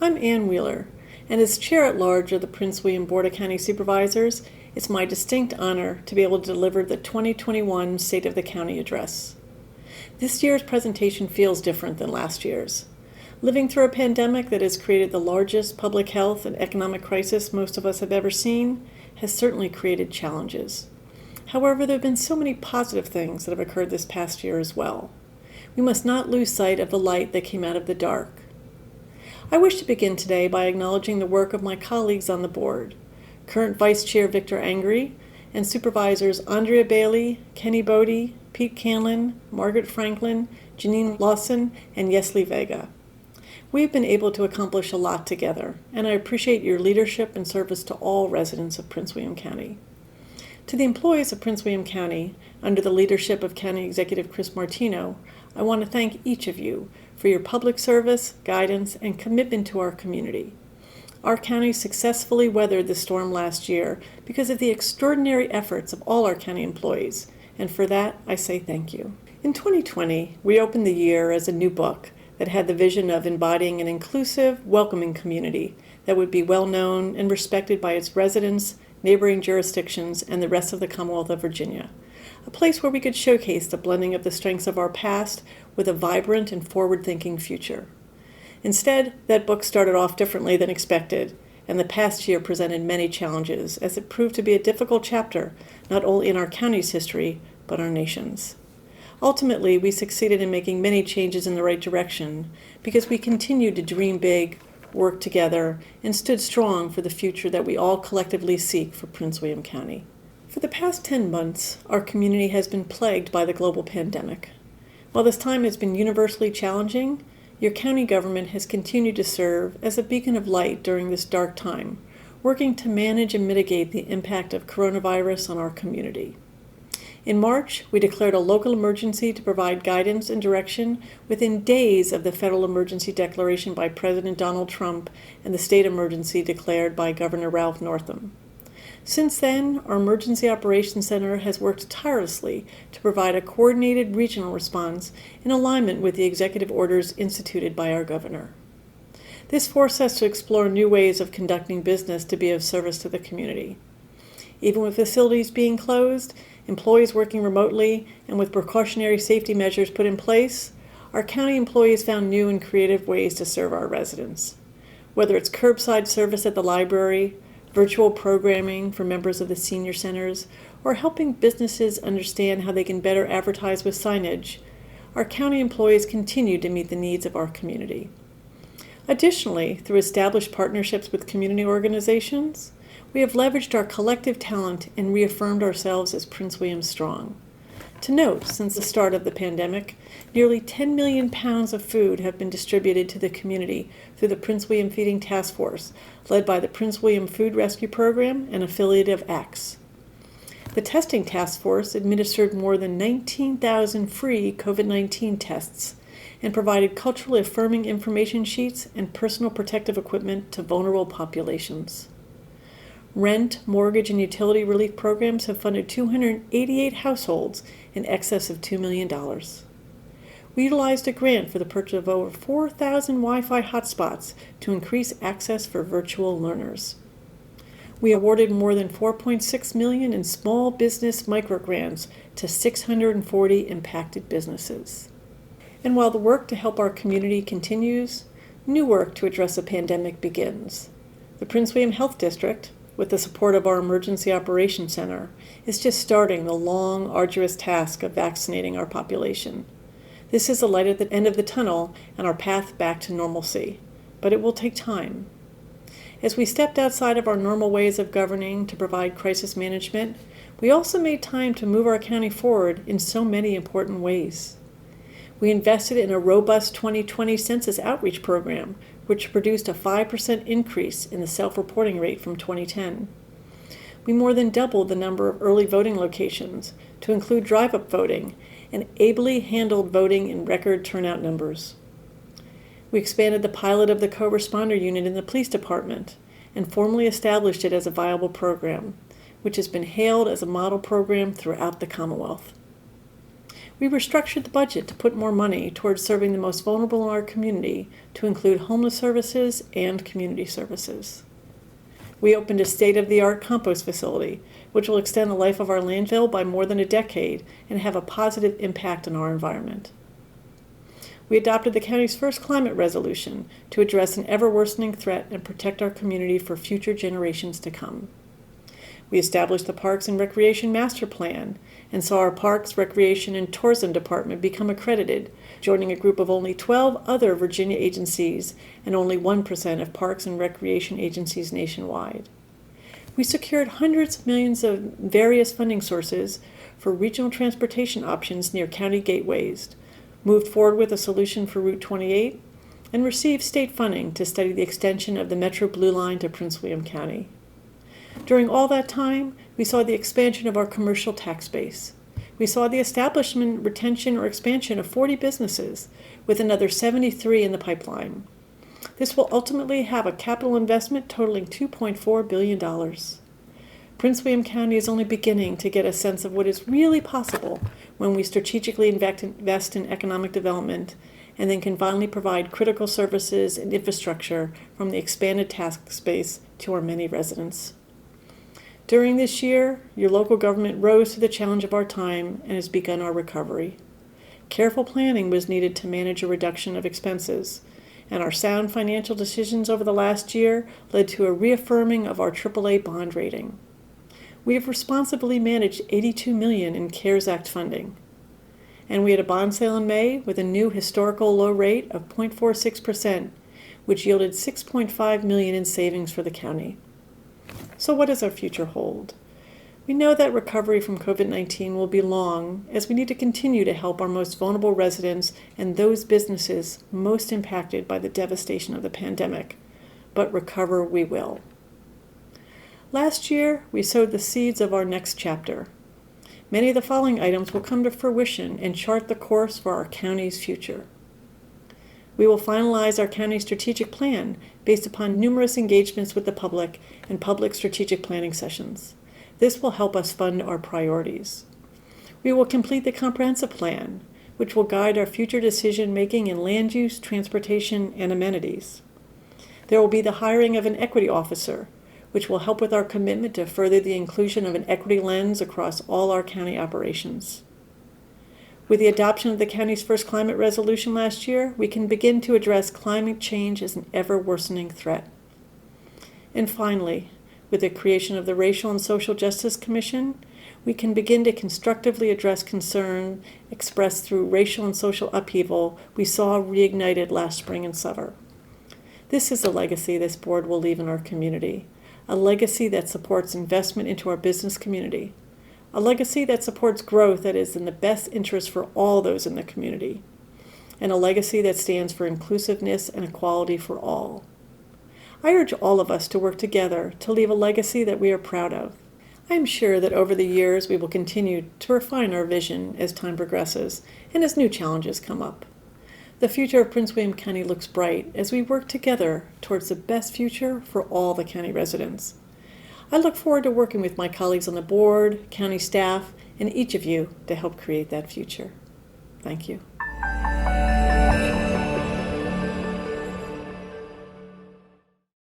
I'm Ann Wheeler, and as Chair-at-Large of the Prince William Board of County Supervisors, it's my distinct honor to be able to deliver the 2021 State of the County Address. This year's presentation feels different than last year's. Living through a pandemic that has created the largest public health and economic crisis most of us have ever seen has certainly created challenges. However, there have been so many positive things that have occurred this past year as well. We must not lose sight of the light that came out of the dark. I wish to begin today by acknowledging the work of my colleagues on the board, current Vice Chair Victor Angry, and Supervisors Andrea Bailey, Kenny Bodie, Pete Canlin, Margaret Franklin, Janine Lawson, and Yesli Vega. We have been able to accomplish a lot together, and I appreciate your leadership and service to all residents of Prince William County. To the employees of Prince William County, under the leadership of County Executive Chris Martino, I want to thank each of you for your public service, guidance, and commitment to our community. Our county successfully weathered the storm last year because of the extraordinary efforts of all our county employees, and for that, I say thank you. In 2020, we opened the year as a new book that had the vision of embodying an inclusive, welcoming community that would be well known and respected by its residents, neighboring jurisdictions, and the rest of the Commonwealth of Virginia. A place where we could showcase the blending of the strengths of our past with a vibrant and forward-thinking future. Instead, that book started off differently than expected, and the past year presented many challenges as it proved to be a difficult chapter, not only in our county's history, but our nation's. Ultimately, we succeeded in making many changes in the right direction because we continued to dream big, work together, and stood strong for the future that we all collectively seek for Prince William County. For the past 10 months, our community has been plagued by the global pandemic. While this time has been universally challenging, your county government has continued to serve as a beacon of light during this dark time, working to manage and mitigate the impact of coronavirus on our community. In March, we declared a local emergency to provide guidance and direction within days of the federal emergency declaration by President Donald Trump and the state emergency declared by Governor Ralph Northam. Since then, our Emergency Operations Center has worked tirelessly to provide a coordinated regional response in alignment with the executive orders instituted by our governor. This forced us to explore new ways of conducting business to be of service to the community. Even with facilities being closed, employees working remotely, and with precautionary safety measures put in place, our county employees found new and creative ways to serve our residents. Whether it's curbside service at the library, virtual programming for members of the senior centers, or helping businesses understand how they can better advertise with signage, our county employees continue to meet the needs of our community. Additionally, through established partnerships with community organizations, we have leveraged our collective talent and reaffirmed ourselves as Prince William Strong. To note, since the start of the pandemic, nearly 10 million pounds of food have been distributed to the community through the Prince William Feeding Task Force, led by the Prince William Food Rescue Program, an affiliate of ACTS. The testing task force administered more than 19,000 free COVID-19 tests and provided culturally affirming information sheets and personal protective equipment to vulnerable populations. Rent, mortgage, and utility relief programs have funded 288 households in excess of $2 million. We utilized a grant for the purchase of over 4,000 Wi-Fi hotspots to increase access for virtual learners. We awarded more than $4.6 million in small business microgrants to 640 impacted businesses. And while the work to help our community continues, new work to address the pandemic begins. The Prince William Health District, with the support of our Emergency Operations Center, is just starting the long, arduous task of vaccinating our population. This is the light at the end of the tunnel and our path back to normalcy, but it will take time. As we stepped outside of our normal ways of governing to provide crisis management, we also made time to move our county forward in so many important ways. We invested in a robust 2020 census outreach program, which produced a 5% increase in the self-reporting rate from 2010. We more than doubled the number of early voting locations to include drive-up voting and ably handled voting in record turnout numbers. We expanded the pilot of the co-responder unit in the police department and formally established it as a viable program, which has been hailed as a model program throughout the Commonwealth. We restructured the budget to put more money towards serving the most vulnerable in our community, to include homeless services and community services. We opened a state-of-the-art compost facility, which will extend the life of our landfill by more than a decade and have a positive impact on our environment. We adopted the county's first climate resolution to address an ever-worsening threat and protect our community for future generations to come. We established the Parks and Recreation Master Plan and saw our Parks, Recreation, and Tourism Department become accredited, joining a group of only 12 other Virginia agencies and only 1% of parks and recreation agencies nationwide. We secured hundreds of millions of various funding sources for regional transportation options near county gateways, moved forward with a solution for Route 28, and received state funding to study the extension of the Metro Blue Line to Prince William County. During all that time, we saw the expansion of our commercial tax base. We saw the establishment, retention, or expansion of 40 businesses, with another 73 in the pipeline. This will ultimately have a capital investment totaling $2.4 billion. Prince William County is only beginning to get a sense of what is really possible when we strategically invest in economic development and then can finally provide critical services and infrastructure from the expanded tax base to our many residents. During this year, your local government rose to the challenge of our time and has begun our recovery. Careful planning was needed to manage a reduction of expenses, and our sound financial decisions over the last year led to a reaffirming of our AAA bond rating. We have responsibly managed $82 million in CARES Act funding, and we had a bond sale in May with a new historical low rate of 0.46%, which yielded $6.5 million in savings for the county. So what does our future hold? We know that recovery from COVID-19 will be long, as we need to continue to help our most vulnerable residents and those businesses most impacted by the devastation of the pandemic. But recover we will. Last year, we sowed the seeds of our next chapter. Many of the following items will come to fruition and chart the course for our county's future. We will finalize our county strategic plan based upon numerous engagements with the public and public strategic planning sessions. This will help us fund our priorities. We will complete the comprehensive plan, which will guide our future decision-making in land use, transportation, and amenities. There will be the hiring of an equity officer, which will help with our commitment to further the inclusion of an equity lens across all our county operations. With the adoption of the county's first climate resolution last year, we can begin to address climate change as an ever-worsening threat. And finally, with the creation of the Racial and Social Justice Commission, we can begin to constructively address concern expressed through racial and social upheaval we saw reignited last spring and summer. This is a legacy this board will leave in our community, a legacy that supports investment into our business community, a legacy that supports growth that is in the best interest for all those in the community, and a legacy that stands for inclusiveness and equality for all. I urge all of us to work together to leave a legacy that we are proud of. I am sure that over the years we will continue to refine our vision as time progresses and as new challenges come up. The future of Prince William County looks bright as we work together towards the best future for all the county residents. I look forward to working with my colleagues on the board, county staff, and each of you to help create that future. Thank you.